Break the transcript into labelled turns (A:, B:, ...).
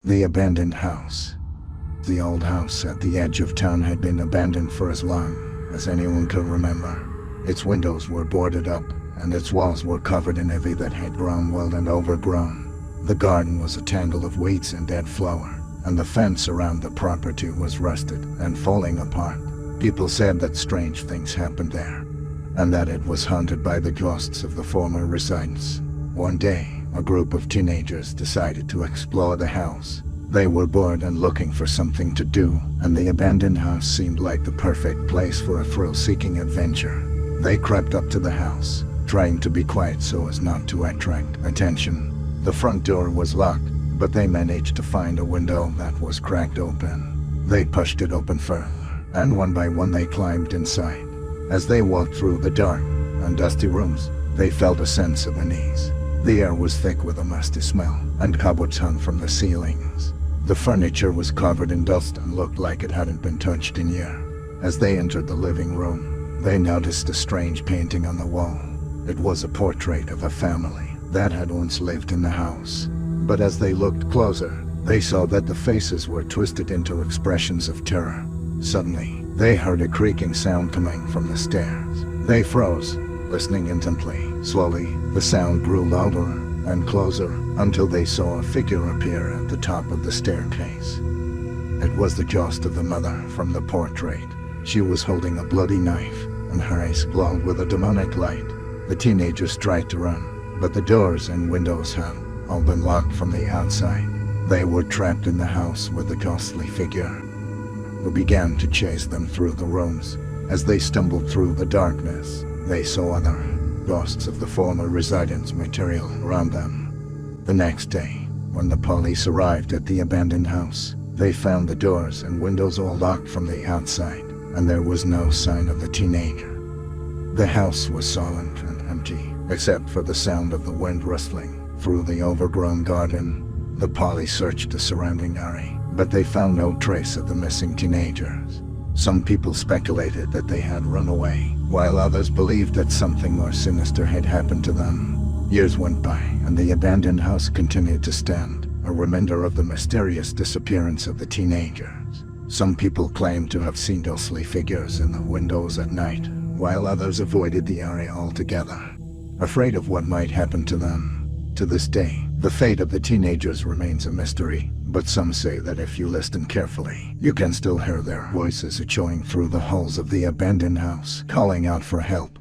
A: The abandoned house. The old house at the edge of town had been abandoned for as long as anyone could remember. Its windows were boarded up, and its walls were covered in ivy that had grown wild and overgrown. The garden was a tangle of weeds and dead flower, and the fence around the property was rusted and falling apart. People said that strange things happened there, and that it was haunted by the ghosts of the former residents. One day, a group of teenagers decided to explore the house. They were bored and looking for something to do, and the abandoned house seemed like the perfect place for a thrill-seeking adventure. They crept up to the house, trying to be quiet so as not to attract attention. The front door was locked, but they managed to find a window that was cracked open. They pushed it open further, and one by one they climbed inside. As they walked through the dark and dusty rooms, they felt a sense of unease. The air was thick with a musty smell, and cobwebs hung from the ceilings. The furniture was covered in dust and looked like it hadn't been touched in years. As they entered the living room, they noticed a strange painting on the wall. It was a portrait of a family that had once lived in the house. But as they looked closer, they saw that the faces were twisted into expressions of terror. Suddenly, they heard a creaking sound coming from the stairs. They froze, listening intently. Slowly, the sound grew louder and closer until they saw a figure appear at the top of the staircase. It was the ghost of the mother from the portrait. She was holding a bloody knife, and her eyes glowed with a demonic light. The teenagers tried to run, but the doors and windows had all been locked from the outside. They were trapped in the house with the ghostly figure, who began to chase them through the rooms. As they stumbled through the darkness, they saw other ghosts of the former residents material around them. The next day, when the police arrived at the abandoned house, they found the doors and windows all locked from the outside, and there was no sign of the teenager. The house was silent and empty, except for the sound of the wind rustling through the overgrown garden. The police searched the surrounding area, but they found no trace of the missing teenagers. Some people speculated that they had run away, while others believed that something more sinister had happened to them. Years went by, and the abandoned house continued to stand, a reminder of the mysterious disappearance of the teenagers. Some people claimed to have seen ghostly figures in the windows at night, while others avoided the area altogether, afraid of what might happen to them. To this day, the fate of the teenagers remains a mystery, but some say that if you listen carefully, you can still hear their voices echoing through the halls of the abandoned house, calling out for help.